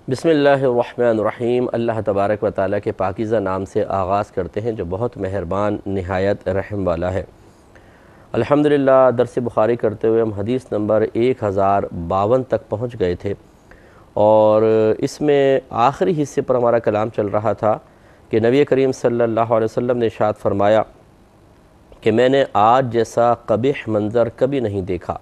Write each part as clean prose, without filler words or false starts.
بسم اللہ الرحمن الرحیم۔ اللہ تبارک و تعالیٰ کے پاکیزہ نام سے آغاز کرتے ہیں جو بہت مہربان نہایت رحم والا ہے۔ الحمدللہ درس بخاری کرتے ہوئے ہم حدیث نمبر 1052 تک پہنچ گئے تھے، اور اس میں آخری حصے پر ہمارا کلام چل رہا تھا کہ نبی کریم صلی اللہ علیہ وسلم نے ارشاد فرمایا کہ میں نے آج جیسا قبیح منظر کبھی نہیں دیکھا،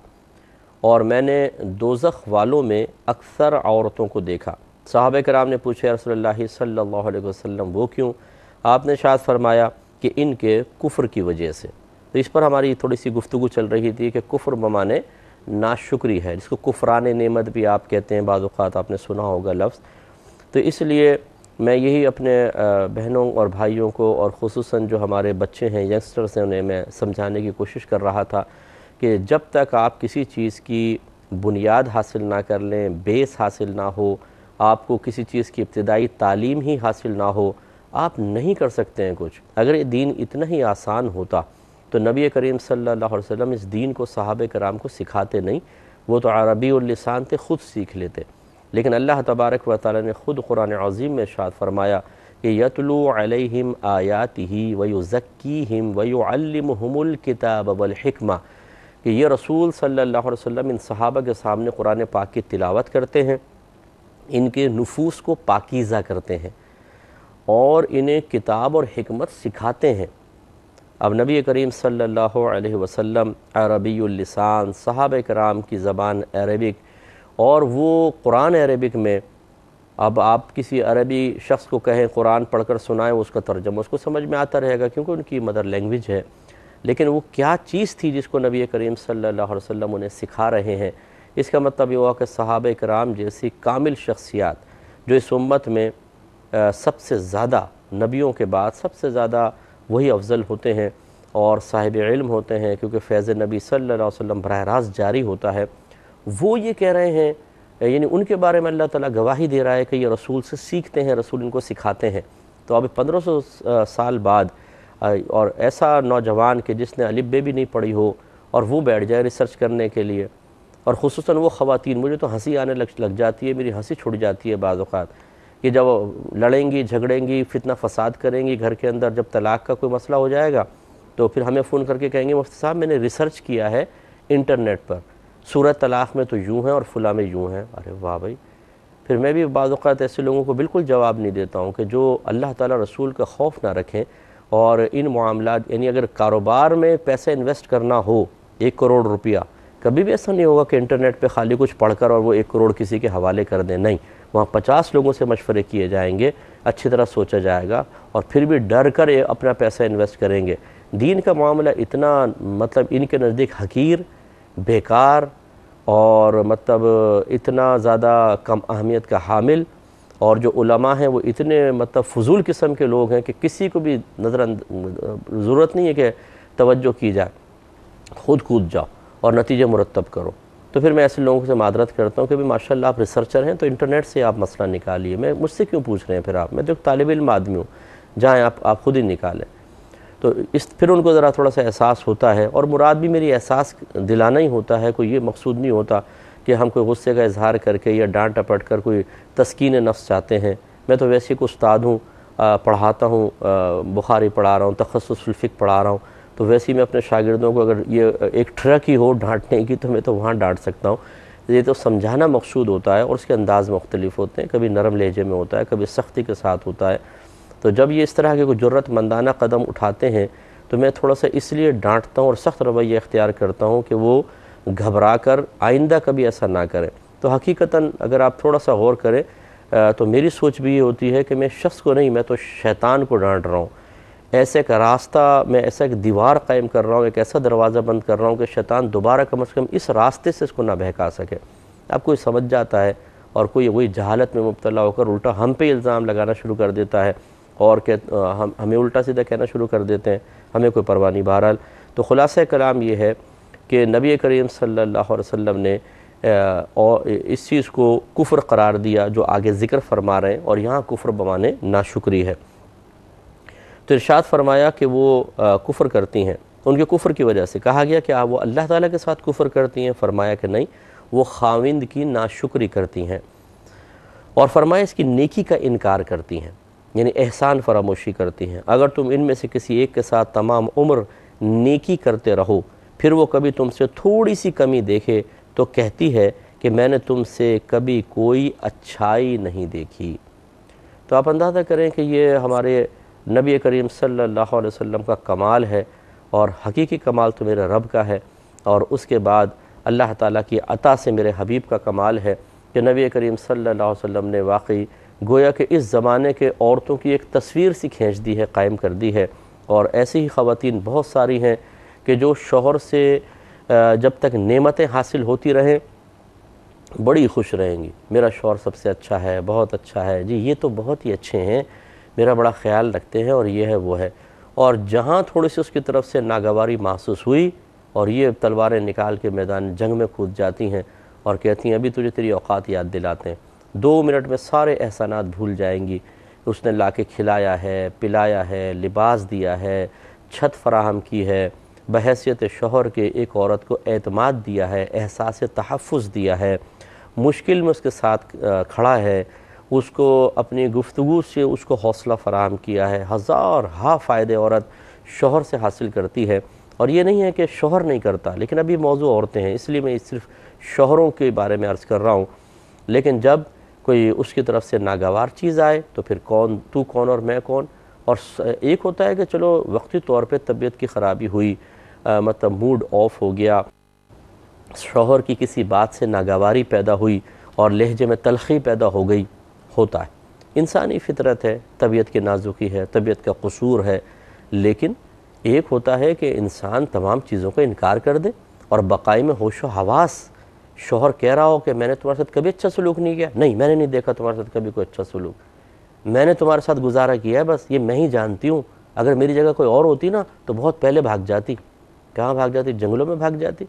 اور میں نے دوزخ والوں میں اکثر عورتوں کو دیکھا۔ صحابہ کرام نے پوچھا رسول اللہ صلی اللہ علیہ وسلم وہ کیوں؟ آپ نے ارشاد فرمایا کہ ان کے کفر کی وجہ سے۔ تو اس پر ہماری تھوڑی سی گفتگو چل رہی تھی کہ کفر بمانے ناشکری ہے، جس کو کفران نعمت بھی آپ کہتے ہیں، بعض اوقات آپ نے سنا ہوگا لفظ۔ تو اس لیے میں یہی اپنے بہنوں اور بھائیوں کو، اور خصوصاً جو ہمارے بچے ہیں، ینگسٹرز ہیں، انہیں میں سمجھانے کی کوشش کر رہا تھا کہ جب تک آپ کسی چیز کی بنیاد حاصل نہ کر لیں، بیس حاصل نہ ہو، آپ کو کسی چیز کی ابتدائی تعلیم ہی حاصل نہ ہو، آپ نہیں کر سکتے ہیں کچھ۔ اگر یہ دین اتنا ہی آسان ہوتا تو نبی کریم صلی اللہ علیہ وسلم اس دین کو صحابہ کرام کو سکھاتے نہیں، وہ تو عربی اللسان تھے، خود سیکھ لیتے۔ لیکن اللہ تبارک و تعالی نے خود قرآن عظیم میں ارشاد فرمایا کہ یتلو علیہم آیاتہ ویزکیہم ویعلمہم الکتاب والحکمہ، کہ یہ رسول صلی اللہ علیہ وسلم ان صحابہ کے سامنے قرآن پاک کی تلاوت کرتے ہیں، ان کے نفوس کو پاکیزہ کرتے ہیں، اور انہیں کتاب اور حکمت سکھاتے ہیں۔ اب نبی کریم صلی اللہ علیہ وسلم عربی اللسان، صحابہ کرام کی زبان عربک، اور وہ قرآن عربک میں، اب آپ کسی عربی شخص کو کہیں قرآن پڑھ کر سنائیں، اس کا ترجمہ اس کو سمجھ میں آتا رہے گا کیونکہ ان کی مدر لینگویج ہے، لیکن وہ کیا چیز تھی جس کو نبی کریم صلی اللہ علیہ وسلم انہیں سکھا رہے ہیں؟ اس کا مطلب یہ ہوا کہ صحابہ کرام جیسی کامل شخصیات جو اس امت میں سب سے زیادہ نبیوں کے بعد سب سے زیادہ وہی افضل ہوتے ہیں اور صاحب علم ہوتے ہیں، کیونکہ فیض نبی صلی اللہ علیہ وسلم براہ راست جاری ہوتا ہے، وہ یہ کہہ رہے ہیں، یعنی ان کے بارے میں اللہ تعالیٰ گواہی دے رہا ہے کہ یہ رسول سے سیکھتے ہیں، رسول ان کو سکھاتے ہیں۔ تو اب 1500 سال بعد اور ایسا نوجوان کہ جس نے الف بے بھی نہیں پڑھی ہو اور وہ بیٹھ جائے ریسرچ کرنے کے لیے، اور خصوصاً وہ خواتین، مجھے تو ہنسی آنے لگ جاتی ہے، میری ہنسی چھوٹ جاتی ہے بعض اوقات، کہ جب لڑیں گی، جھگڑیں گی، فتنہ فساد کریں گی گھر کے اندر، جب طلاق کا کوئی مسئلہ ہو جائے گا تو پھر ہمیں فون کر کے کہیں گے مفتی صاحب میں نے ریسرچ کیا ہے انٹرنیٹ پر، سورہ طلاق میں تو یوں ہے اور فلاں میں یوں ہے۔ ارے واہ بھائی! پھر میں بھی بعض اوقات ایسے لوگوں کو بالکل جواب نہیں دیتا ہوں کہ جو اللہ تعالیٰ رسول کا خوف نہ رکھیں، اور ان معاملات، یعنی اگر کاروبار میں پیسے انویسٹ کرنا ہو 1 کروڑ روپیہ، کبھی بھی ایسا نہیں ہوگا کہ انٹرنیٹ پہ خالی کچھ پڑھ کر اور وہ 1 کروڑ کسی کے حوالے کر دیں، نہیں، وہاں 50 لوگوں سے مشورے کیے جائیں گے، اچھی طرح سوچا جائے گا، اور پھر بھی ڈر کر اپنا پیسہ انویسٹ کریں گے۔ دین کا معاملہ اتنا مطلب ان کے نزدیک حقیر، بیکار، اور مطلب اتنا زیادہ کم اہمیت کا حامل، اور جو علماء ہیں وہ اتنے مطلب فضول قسم کے لوگ ہیں کہ کسی کو بھی ضرورت نہیں ہے کہ توجہ کی جائے، خود کود جاؤ اور نتیجے مرتب کرو۔ تو پھر میں ایسے لوگوں سے معذرت کرتا ہوں کہ ماشاءاللہ آپ ریسرچر ہیں تو انٹرنیٹ سے آپ مسئلہ نکالیے، مجھ سے کیوں پوچھ رہے ہیں؟ پھر آپ، میں تو ایک طالب علم آدمی ہوں، جائیں آپ خود ہی نکالیں۔ تو پھر ان کو ذرا تھوڑا سا احساس ہوتا ہے، اور مراد بھی میری احساس دلانا ہی ہوتا ہے، کوئی یہ مقصود نہیں ہوتا کہ ہم کوئی غصے کا اظہار کر کے یا ڈانٹ ٹپٹ کر کوئی تسکین نفس چاہتے ہیں۔ میں تو ویسے کوئی استاد ہوں، پڑھاتا ہوں، بخاری پڑھا رہا ہوں، تخصص الفقہ پڑھا رہا ہوں، تو ویسے ہی میں اپنے شاگردوں کو اگر یہ ایک ٹرک ہی ہو ڈانٹنے کی تو میں تو وہاں ڈانٹ سکتا ہوں۔ یہ تو سمجھانا مقصود ہوتا ہے، اور اس کے انداز مختلف ہوتے ہیں، کبھی نرم لہجے میں ہوتا ہے، کبھی سختی کے ساتھ ہوتا ہے۔ تو جب یہ اس طرح کے کوئی جرأت مندانہ قدم اٹھاتے ہیں تو میں تھوڑا سا اس لیے ڈانٹتا ہوں اور سخت رویہ اختیار کرتا ہوں کہ وہ گھبرا کر آئندہ کبھی ایسا نہ کریں۔ تو حقیقتاً اگر آپ تھوڑا سا غور کریں تو میری سوچ بھی یہ ہوتی ہے کہ میں شخص کو نہیں، میں تو شیطان کو ڈانٹ رہا ہوں، ایسے ایک راستہ، میں ایسا ایک دیوار قائم کر رہا ہوں، ایک ایسا دروازہ بند کر رہا ہوں کہ شیطان دوبارہ کم از کم اس راستے سے اس کو نہ بہکا سکے۔ اب کوئی سمجھ جاتا ہے اور کوئی وہی جہالت میں مبتلا ہو کر الٹا ہم پہ الزام لگانا شروع کر دیتا ہے، اور کہ ہمیں الٹا سیدھا کہنا شروع کر دیتے ہیں، ہمیں کوئی پرواہ نہیں۔ بہرحال تو خلاصہ کلام یہ ہے کہ نبی کریم صلی اللہ علیہ وسلم نے اس چیز کو کفر قرار دیا جو آگے ذکر فرما رہے ہیں، اور یہاں کفر بمانے ناشکری ہے۔ تو ارشاد فرمایا کہ وہ کفر کرتی ہیں، ان کے کفر کی وجہ سے کہا گیا کہ وہ اللہ تعالیٰ کے ساتھ کفر کرتی ہیں، فرمایا کہ نہیں، وہ خاوند کی ناشکری کرتی ہیں۔ اور فرمایا اس کی نیکی کا انکار کرتی ہیں، یعنی احسان فراموشی کرتی ہیں۔ اگر تم ان میں سے کسی ایک کے ساتھ تمام عمر نیکی کرتے رہو، پھر وہ کبھی تم سے تھوڑی سی کمی دیکھے تو کہتی ہے کہ میں نے تم سے کبھی کوئی اچھائی نہیں دیکھی۔ تو آپ اندازہ کریں کہ یہ ہمارے نبی کریم صلی اللہ علیہ وسلم کا کمال ہے، اور حقیقی کمال تو میرے رب کا ہے، اور اس کے بعد اللہ تعالیٰ کی عطا سے میرے حبیب کا کمال ہے کہ نبی کریم صلی اللہ علیہ وسلم نے واقعی گویا کہ اس زمانے کے عورتوں کی ایک تصویر سی کھینچ دی ہے، قائم کر دی ہے۔ اور ایسی ہی خواتین بہت ساری ہیں کہ جو شوہر سے جب تک نعمتیں حاصل ہوتی رہیں بڑی خوش رہیں گی، میرا شوہر سب سے اچھا ہے، بہت اچھا ہے جی، یہ تو بہت ہی اچھے ہیں، میرا بڑا خیال رکھتے ہیں، اور یہ ہے وہ ہے۔ اور جہاں تھوڑی سی اس کی طرف سے ناگواری محسوس ہوئی اور یہ تلواریں نکال کے میدان جنگ میں کود جاتی ہیں اور کہتی ہیں ابھی تجھے تیری اوقات یاد دلاتے ہیں، 2 منٹ میں سارے احسانات بھول جائیں گی، اس نے لا کے کھلایا ہے، پلایا ہے، لباس دیا ہے، چھت فراہم کی ہے، بحیثیت شوہر کے ایک عورت کو اعتماد دیا ہے، احساس تحفظ دیا ہے، مشکل میں اس کے ساتھ کھڑا ہے، اس کو اپنی گفتگو سے اس کو حوصلہ فراہم کیا ہے۔ ہزار ہا فائدے عورت شوہر سے حاصل کرتی ہے، اور یہ نہیں ہے کہ شوہر نہیں کرتا، لیکن ابھی موضوع عورتیں ہیں اس لیے میں صرف شوہروں کے بارے میں عرض کر رہا ہوں۔ لیکن جب کوئی اس کی طرف سے ناگوار چیز آئے تو پھر تو کون اور میں کون، اور ایک ہوتا ہے کہ چلو وقتی طور پہ طبیعت کی خرابی ہوئی، مطلب موڈ آف ہو گیا، شوہر کی کسی بات سے ناگواری پیدا ہوئی اور لہجے میں تلخی پیدا ہو گئی، ہوتا ہے، انسانی فطرت ہے، طبیعت کی نازکی ہے، طبیعت کا قصور ہے۔ لیکن ایک ہوتا ہے کہ انسان تمام چیزوں کا انکار کر دے اور بقائی میں ہوش و حواس، شوہر کہہ رہا ہو کہ میں نے تمہارے ساتھ کبھی اچھا سلوک نہیں کیا، نہیں میں نے نہیں دیکھا تمہارے ساتھ کبھی کوئی اچھا سلوک، میں نے تمہارے ساتھ گزارا کیا ہے، بس یہ میں ہی جانتی ہوں، اگر میری جگہ کوئی اور ہوتی نا تو بہت پہلے بھاگ جاتی۔ کہاں بھاگ جاتی؟ جنگلوں میں بھاگ جاتی۔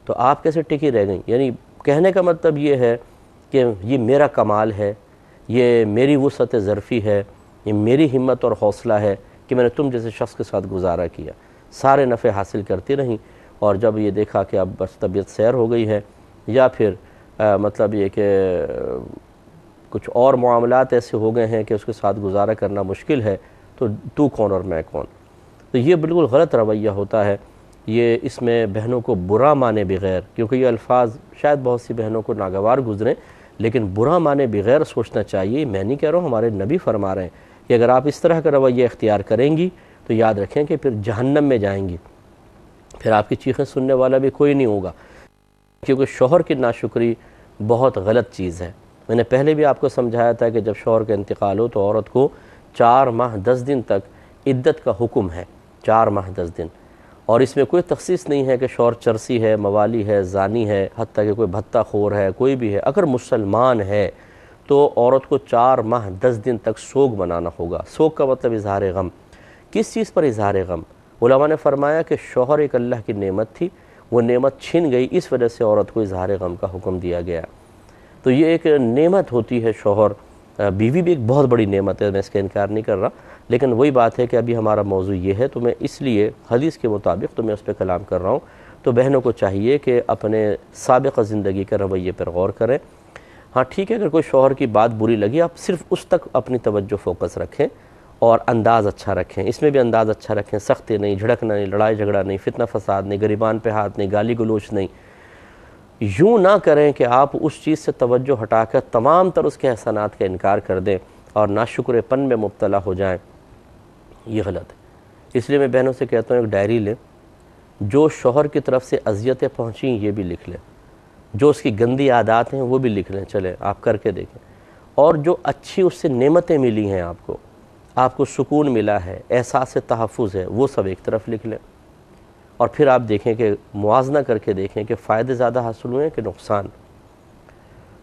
تو آپ کیسے ٹکی رہ گئیں؟ یعنی کہنے کا مطلب یہ ہے کہ یہ میرا کمال ہے، یہ میری وسعت ظرفی ہے، یہ میری ہمت اور حوصلہ ہے کہ میں نے تم جیسے شخص کے ساتھ گزارا کیا، سارے نفع حاصل کرتی رہیں، اور جب یہ دیکھا کہ اب بس طبیعت سیر ہو گئی ہے، یا پھر مطلب یہ کہ کچھ اور معاملات ایسے ہو گئے ہیں کہ اس کے ساتھ گزارا کرنا مشکل ہے، تو کون اور میں کون۔ تو یہ بالکل غلط رویہ ہوتا ہے، یہ اس میں بہنوں کو برا مانے بغیر، کیونکہ یہ الفاظ شاید بہت سی بہنوں کو ناگوار گزریں، لیکن برا مانے بغیر سوچنا چاہیے۔ میں نہیں کہہ رہا ہوں، ہمارے نبی فرما رہے ہیں کہ اگر آپ اس طرح کا رویہ اختیار کریں گی تو یاد رکھیں کہ پھر جہنم میں جائیں گی، پھر آپ کی چیخیں سننے والا بھی کوئی نہیں ہوگا، کیونکہ شوہر کی ناشکری بہت غلط چیز ہے۔ میں نے پہلے بھی آپ کو سمجھایا تھا کہ جب شوہر کا انتقال ہو تو عورت کو 4 ماہ 10 دن تک عدت کا حکم ہے، 4 ماہ 10 دن، اور اس میں کوئی تخصیص نہیں ہے کہ شوہر چرسی ہے، موالی ہے، زانی ہے، حتیٰ کہ کوئی بھتہ خور ہے، کوئی بھی ہے، اگر مسلمان ہے تو عورت کو 4 ماہ 10 دن تک سوگ منانا ہوگا۔ سوگ کا مطلب اظہار غم۔ کس چیز پر اظہار غم؟ علماء نے فرمایا کہ شوہر ایک اللہ کی نعمت تھی، وہ نعمت چھن گئی، اس وجہ سے عورت کو اظہار غم کا حکم دیا گیا۔ تو یہ ایک نعمت ہوتی ہے شوہر، بیوی بھی ایک بہت بڑی نعمت ہے، میں اس کا انکار نہیں کر رہا، لیکن وہی بات ہے کہ ابھی ہمارا موضوع یہ ہے تو میں اس لیے حدیث کے مطابق تو میں اس پہ کلام کر رہا ہوں۔ تو بہنوں کو چاہیے کہ اپنے سابقہ زندگی کے رویے پر غور کریں۔ ہاں ٹھیک ہے، اگر کوئی شوہر کی بات بری لگی، آپ صرف اس تک اپنی توجہ فوکس رکھیں اور انداز اچھا رکھیں، اس میں بھی انداز اچھا رکھیں، سختی نہیں، جھڑکنا نہیں، لڑائی جھگڑا نہیں، فتنہ فساد نہیں، گریبان پہ ہاتھ نہیں، گالی گلوچ نہیں۔ یوں نہ کریں کہ آپ اس چیز سے توجہ ہٹا کر تمام تر اس کے احسانات کا انکار کر دیں اور ناشکر پن میں مبتلا ہو جائیں، یہ غلط ہے۔ اس لیے میں بہنوں سے کہتا ہوں ایک ڈائری لیں، جو شوہر کی طرف سے اذیتیں پہنچیں یہ بھی لکھ لیں، جو اس کی گندی عادات ہیں وہ بھی لکھ لیں، چلیں آپ کر کے دیکھیں، اور جو اچھی اس سے نعمتیں ملی ہیں آپ کو سکون ملا ہے، احساس تحفظ ہے، وہ سب ایک طرف لکھ لیں، اور پھر آپ دیکھیں کہ موازنہ کر کے دیکھیں کہ فائدے زیادہ حاصل ہوئے ہیں کہ نقصان۔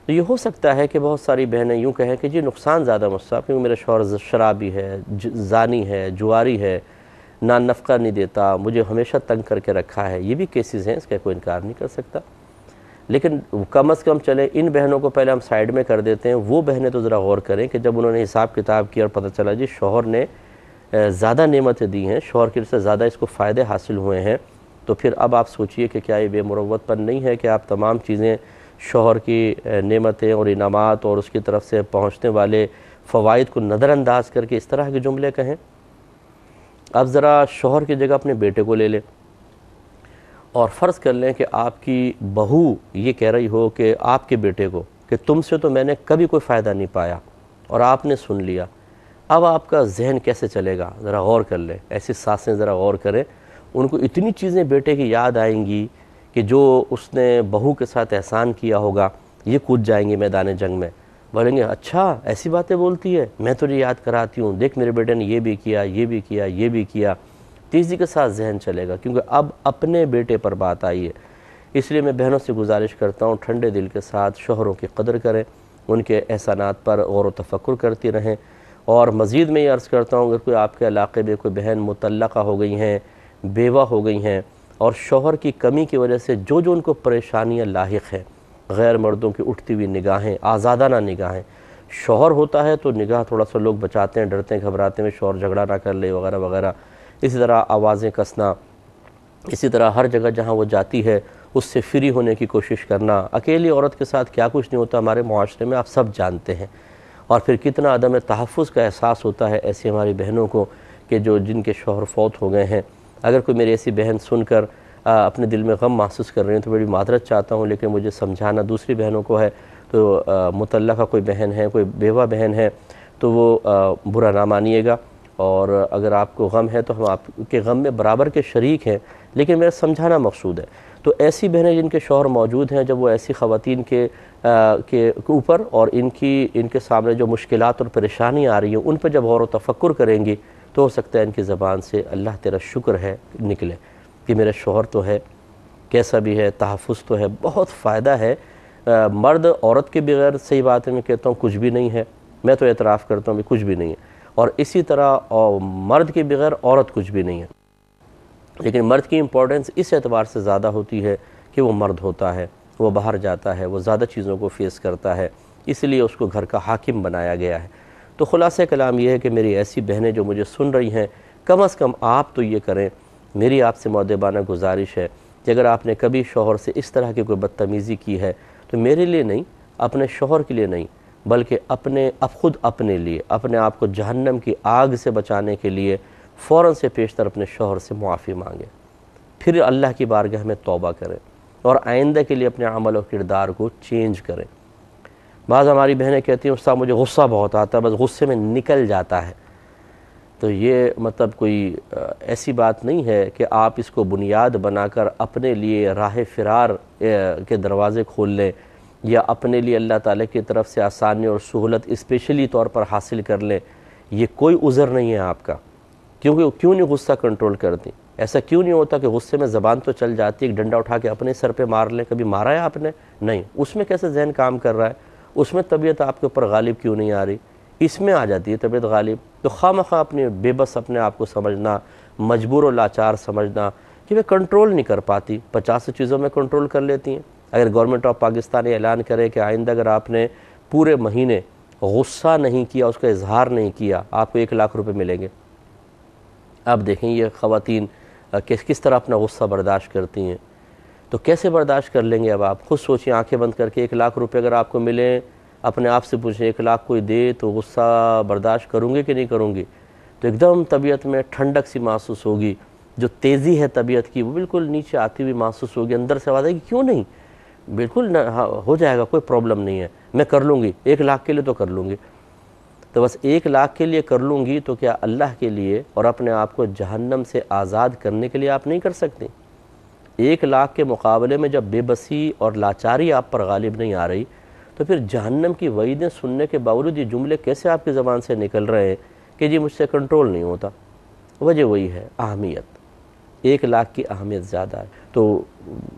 تو یہ ہو سکتا ہے کہ بہت ساری بہنیں یوں کہیں کہ جی نقصان زیادہ مجھ سے، کیونکہ میرا شوہر شرابی ہے، زانی ہے، جواری ہے، نفقہ نہیں دیتا، مجھے ہمیشہ تنگ کر کے رکھا ہے، یہ بھی کیسز ہیں، اس کا کوئی انکار نہیں کر سکتا۔ لیکن کم از کم چلے ان بہنوں کو پہلے ہم سائیڈ میں کر دیتے ہیں، وہ بہنیں تو ذرا غور کریں کہ جب انہوں نے حساب کتاب کیا اور پتہ چلا جی شوہر نے زیادہ نعمتیں دی ہیں، شوہر کی سے زیادہ اس کو فائدے حاصل ہوئے ہیں، تو پھر اب آپ سوچئے کہ کیا یہ بے مروت پن نہیں ہے کہ آپ تمام چیزیں شوہر کی نعمتیں اور انعامات اور اس کی طرف سے پہنچنے والے فوائد کو نظر انداز کر کے اس طرح کے جملے کہیں؟ اب ذرا شوہر کی جگہ اپنے بیٹے کو لے لیں اور فرض کر لیں کہ آپ کی بہو یہ کہہ رہی ہو کہ آپ کے بیٹے کو کہ تم سے تو میں نے کبھی کوئی فائدہ نہیں پایا اور آپ نے سن لیا، اب آپ کا ذہن کیسے چلے گا؟ ذرا غور کر لیں، ایسی ساسیں ذرا غور کریں، ان کو اتنی چیزیں بیٹے کی یاد آئیں گی کہ جو اس نے بہو کے ساتھ احسان کیا ہوگا یہ کود جائیں گے میدان جنگ میں، بولیں گے اچھا ایسی باتیں بولتی ہے، میں تجھے یاد کراتی ہوں، دیکھ میرے بیٹے نے یہ بھی کیا، یہ بھی کیا، یہ بھی کیا۔ تیزی کے ساتھ ذہن چلے گا، کیونکہ اب اپنے بیٹے پر بات آئی ہے۔ اس لیے میں بہنوں سے گزارش کرتا ہوں ٹھنڈے دل کے ساتھ شوہروں کی قدر کریں، ان کے احسانات پر غور و تفکر کرتی رہیں، اور مزید میں یہ عرض کرتا ہوں اگر کوئی آپ کے علاقے میں کوئی بہن مطلقہ ہو گئی ہیں، بیوہ ہو گئی ہیں، اور شوہر کی کمی کی وجہ سے جو ان کو پریشانیاں لاحق ہیں، غیر مردوں کی اٹھتی ہوئی نگاہیں، آزادانہ نگاہیں، شوہر ہوتا ہے تو نگاہ تھوڑا سا لوگ بچاتے ہیں، ڈرتے ہیں، گھبراتے ہیں شوہر جھگڑا نہ کر لے وغیرہ وغیرہ، اسی طرح آوازیں کسنا، اسی طرح ہر جگہ جہاں وہ جاتی ہے اس سے فری ہونے کی کوشش کرنا۔ اکیلی عورت کے ساتھ کیا کچھ نہیں ہوتا ہمارے معاشرے میں، آپ سب جانتے ہیں، اور پھر کتنا عدم تحفظ کا احساس ہوتا ہے ایسی ہماری بہنوں کو کہ جن کے شوہر فوت ہو گئے ہیں۔ اگر کوئی میری ایسی بہن سن کر اپنے دل میں غم محسوس کر رہے ہیں تو بڑی معذرت چاہتا ہوں، لیکن مجھے سمجھانا دوسری بہنوں کو ہے، تو مطلقہ کوئی بہن ہے، کوئی بیوہ بہن ہے تو وہ برا نہ مانیے گا، اور اگر آپ کو غم ہے تو ہم آپ کے غم میں برابر کے شریک ہیں، لیکن میرا سمجھانا مقصود ہے۔ تو ایسی بہنیں جن کے شوہر موجود ہیں، جب وہ ایسی خواتین کے اوپر اور ان کے سامنے جو مشکلات اور پریشانی آ رہی ہیں ان پہ جب غور و تفکر کریں گی تو ہو سکتا ہے ان کی زبان سے اللہ تیرا شکر ہے نکلے کہ میرا شوہر تو ہے، کیسا بھی ہے، تحفظ تو ہے، بہت فائدہ ہے۔ مرد عورت کے بغیر صحیح بات ہے میں کہتا ہوں کچھ بھی نہیں ہے، میں تو اعتراف کرتا ہوں کہ کچھ بھی نہیں ہے، اور اسی طرح مرد کے بغیر عورت کچھ بھی نہیں ہے، لیکن مرد کی امپورٹنس اس اعتبار سے زیادہ ہوتی ہے کہ وہ مرد ہوتا ہے، وہ باہر جاتا ہے، وہ زیادہ چیزوں کو فیس کرتا ہے، اس لیے اس کو گھر کا حاکم بنایا گیا ہے۔ تو خلاصہ کلام یہ ہے کہ میری ایسی بہنیں جو مجھے سن رہی ہیں، کم از کم آپ تو یہ کریں، میری آپ سے مؤدبانہ گزارش ہے کہ اگر آپ نے کبھی شوہر سے اس طرح کی کوئی بدتمیزی کی ہے تو میرے لیے نہیں، اپنے شوہر کے لیے نہیں، بلکہ خود اپنے لیے، اپنے آپ کو جہنم کی آگ سے بچانے کے لیے فوراً سے پیشتر اپنے شوہر سے معافی مانگیں، پھر اللہ کی بارگاہ میں توبہ کریں، اور آئندہ کے لیے اپنے عمل و کردار کو چینج کریں۔ بعض ہماری بہنیں کہتی ہیں استاد مجھے غصہ بہت آتا ہے، بس غصے میں نکل جاتا ہے، تو یہ مطلب کوئی ایسی بات نہیں ہے کہ آپ اس کو بنیاد بنا کر اپنے لیے راہ فرار کے دروازے کھول لیں، یا اپنے لیے اللہ تعالیٰ کی طرف سے آسانی اور سہولت اسپیشلی طور پر حاصل کر لیں۔ یہ کوئی عذر نہیں ہے آپ کا، کیونکہ کیوں نہیں غصہ کنٹرول کرتی؟ ایسا کیوں نہیں ہوتا کہ غصے میں زبان تو چل جاتی ہے، ایک ڈنڈا اٹھا کے اپنے سر پہ مار لیں؟ کبھی مارا ہے آپ نے؟ نہیں۔ اس میں کیسے ذہن کام کر رہا ہے؟ اس میں طبیعت آپ کے اوپر غالب کیوں نہیں آ رہی؟ اس میں آ جاتی ہے طبیعت غالب۔ تو خواہ مخواہ اپنے بے بس اپنے آپ کو سمجھنا، مجبور و لاچار سمجھنا کہ وہ کنٹرول نہیں کر پاتی، 50 چیزوں میں کنٹرول کر لیتی ہیں۔ اگر گورنمنٹ آف پاکستان یہ اعلان کرے کہ آئندہ اگر آپ نے پورے مہینے غصہ نہیں کیا، اس کا اظہار نہیں کیا، آپ کو 1 لاکھ روپے ملیں گے۔ اب دیکھیں یہ خواتین کس طرح اپنا غصہ برداشت کرتی ہیں، تو کیسے برداشت کر لیں گے؟ اب آپ خود سوچیں، آنکھیں بند کر کے 1 لاکھ روپے اگر آپ کو ملیں، اپنے آپ سے پوچھیں 1 لاکھ کوئی دے تو غصہ برداشت کروں گے کہ نہیں کروں گی؟ تو ایک دم طبیعت میں ٹھنڈک سی محسوس ہوگی، جو تیزی ہے طبیعت کی وہ بالکل نیچے آتی ہوئی محسوس ہوگی، اندر سے آواز آئے گی کیوں نہیں، بالکل ہو جائے گا، کوئی پرابلم نہیں ہے، میں کر لوں گی، 1 لاکھ کے لیے تو کر لوں گی۔ تو بس 1 لاکھ کے لیے کر لوں گی تو کیا اللہ کے لیے اور اپنے آپ کو جہنم سے آزاد کرنے کے لیے آپ نہیں کر سکتے؟ 1 لاکھ کے مقابلے میں جب بے بسی اور لاچاری آپ پر غالب نہیں آ رہی تو پھر جہنم کی وعیدیں سننے کے باوجود یہ جملے کیسے آپ کی زبان سے نکل رہے ہیں کہ جی مجھ سے کنٹرول نہیں ہوتا؟ وجہ وہی ہے، اہمیت، 1 لاکھ کی اہمیت زیادہ ہے۔ تو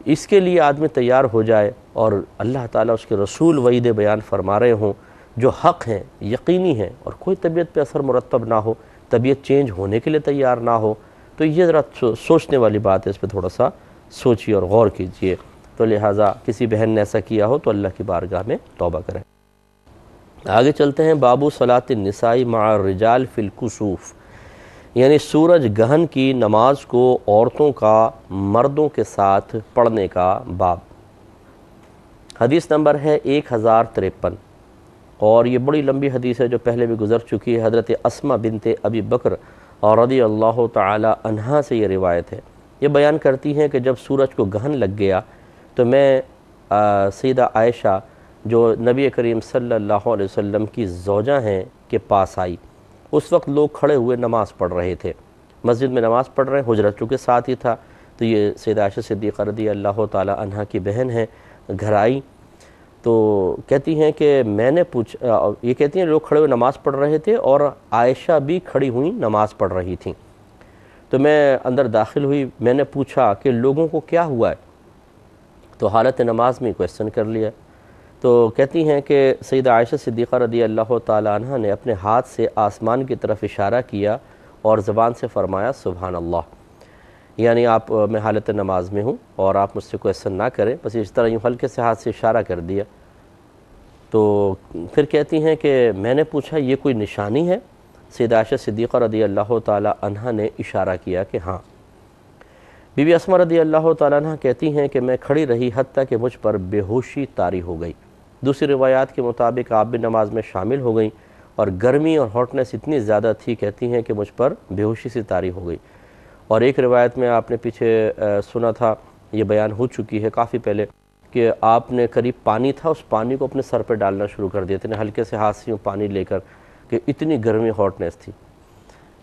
اس کے لیے آدمی تیار ہو جائے اور اللہ تعالیٰ اس کے رسول وعید بیان فرما رہے ہوں جو حق ہیں، یقینی ہیں، اور کوئی طبیعت پہ اثر مرتب نہ ہو، طبیعت چینج ہونے کے لیے تیار نہ ہو، تو یہ ذرا سوچنے والی بات ہے، اس پہ تھوڑا سا سوچیے اور غور کیجئے۔ تو لہٰذا کسی بہن نے ایسا کیا ہو تو اللہ کی بارگاہ میں توبہ کریں۔ آگے چلتے ہیں، بابو صلاۃ النساء مع الرجال فی الکسوف، یعنی سورج گہن کی نماز کو عورتوں کا مردوں کے ساتھ پڑھنے کا باب۔ حدیث نمبر ہے 1053، اور یہ بڑی لمبی حدیث ہے جو پہلے بھی گزر چکی ہے۔ حضرت اسماء بنت ابی بکر اور رضی اللہ تعالی عنہا سے یہ روایت ہے۔ یہ بیان کرتی ہیں کہ جب سورج کو گہن لگ گیا تو میں سیدہ عائشہ جو نبی کریم صلی اللہ علیہ وسلم کی زوجہ ہیں کے پاس آئی۔ اس وقت لوگ کھڑے ہوئے نماز پڑھ رہے تھے، مسجد میں نماز پڑھ رہے ہیں، حجرت چونکہ ساتھ ہی تھا، تو یہ سیدہ عائشہ صدیقہ رضی اللہ تعالی عنہا کی بہن ہیں، گھر آئی تو کہتی ہیں کہ میں نے یہ کہتی ہیں لوگ کھڑے ہوئے نماز پڑھ رہے تھے اور عائشہ بھی کھڑی ہوئی نماز پڑھ رہی تھیں، تو میں اندر داخل ہوئی، میں نے پوچھا کہ لوگوں کو کیا ہوا ہے، تو حالت نماز میں کویسچن کر لیا۔ تو کہتی ہیں کہ سیدہ عائشہ صدیقہ رضی اللہ تعالی عنہ نے اپنے ہاتھ سے آسمان کی طرف اشارہ کیا اور زبان سے فرمایا سبحان اللہ، یعنی آپ میں حالت نماز میں ہوں اور آپ مجھ سے کویسچن نہ کریں، بس اس طرح یوں ہلکے سے ہاتھ سے اشارہ کر دیا۔ تو پھر کہتی ہیں کہ میں نے پوچھا یہ کوئی نشانی ہے؟ سیدہ عائشہ صدیقہ رضی اللہ تعالی عنہ نے اشارہ کیا کہ ہاں۔ بی بی اسماء رضی اللہ تعالی عنہ کہتی ہیں کہ میں کھڑی رہی حتیٰ کہ مجھ پر بے ہوشی طاری ہو گئی۔ دوسری روایات کے مطابق آپ بھی نماز میں شامل ہو گئیں اور گرمی اور ہاٹنس اتنی زیادہ تھی، کہتی ہیں کہ مجھ پر بے ہوشی سی طاری ہو گئی۔ اور ایک روایت میں آپ نے پیچھے سنا تھا، یہ بیان ہو چکی ہے کافی پہلے، کہ آپ نے قریب پانی تھا، اس پانی کو اپنے سر پہ ڈالنا شروع کر دیا تھے، ہلکے سے ہاتھ سے یوں پانی لے کر، کہ اتنی گرمی ہاٹنس تھی۔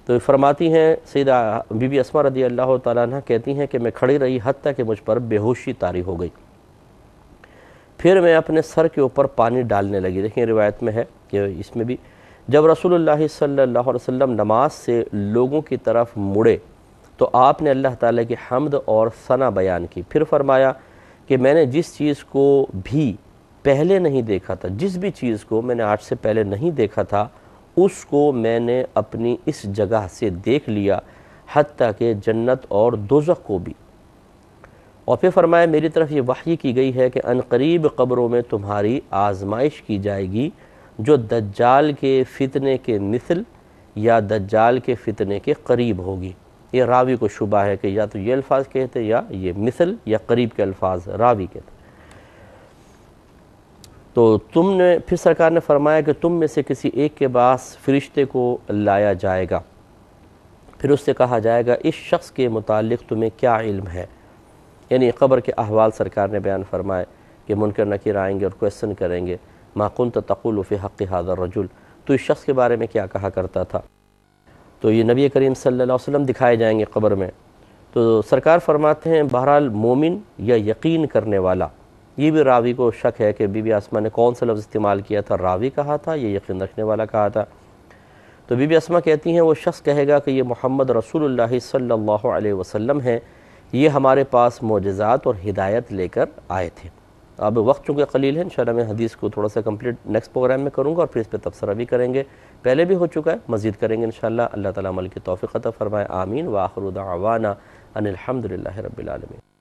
تو فرماتی ہیں سیدہ بی بی اسماء رضی اللہ تعالیٰ عنہ کہتی ہیں کہ میں کھڑی رہی حتیٰ کہ مجھ پر بے ہوشی طاری ہو گئی، پھر میں اپنے سر کے اوپر پانی ڈالنے لگی۔ دیکھیں روایت میں ہے کہ اس میں بھی جب رسول اللہ صلی اللہ علیہ وسلم نماز سے لوگوں کی طرف مڑے تو آپ نے اللہ تعالیٰ کی حمد اور ثنا بیان کی، پھر فرمایا کہ میں نے جس چیز کو بھی پہلے نہیں دیکھا تھا، جس بھی چیز کو میں نے آج سے پہلے نہیں دیکھا تھا، اس کو میں نے اپنی اس جگہ سے دیکھ لیا، حتیٰ کہ جنت اور دوزخ کو بھی۔ اور پھر فرمایا میری طرف یہ وحی کی گئی ہے کہ ان قریب قبروں میں تمہاری آزمائش کی جائے گی جو دجال کے فتنے کے مثل یا دجال کے فتنے کے قریب ہوگی۔ یہ راوی کو شبہ ہے کہ یا تو یہ الفاظ کہتے یا یہ مثل یا قریب کے الفاظ راوی کہتے۔ تو تم نے پھر سرکار نے فرمایا کہ تم میں سے کسی ایک کے پاس فرشتے کو لایا جائے گا، پھر اس سے کہا جائے گا اس شخص کے متعلق تمہیں کیا علم ہے، یعنی قبر کے احوال سرکار نے بیان فرمائے کہ منکر نکیر آئیں گے اور کویسچن کریں گے، ما کنت تقول فی حق هذا الرجل، تو اس شخص کے بارے میں کیا کہا کرتا تھا۔ تو یہ نبی کریم صلی اللہ علیہ وسلم دکھائے جائیں گے قبر میں۔ تو سرکار فرماتے ہیں بہرحال مومن یا یقین کرنے والا، یہ بھی راوی کو شک ہے کہ بی بی اسماء نے کون سا لفظ استعمال کیا تھا، راوی کہا تھا یا یقین رکھنے والا کہا تھا۔ تو بی بی اسماء کہتی ہیں وہ شخص کہے گا کہ یہ محمد رسول اللہ صلی اللہ علیہ وسلم ہیں، یہ ہمارے پاس معجزات اور ہدایت لے کر آئے تھے۔ اب وقت چونکہ قلیل ہے، انشاءاللہ میں حدیث کو تھوڑا سا کمپلیٹ نیکسٹ پروگرام میں کروں گا اور پھر اس پہ تبصرہ بھی کریں گے، پہلے بھی ہو چکا ہے، مزید کریں گے انشاءاللہ۔ اللہ تعالیٰ عمل کی توفیق عطا فرمائے، آمین۔ وآخر دعوانا ان الحمد للہ رب العالمین۔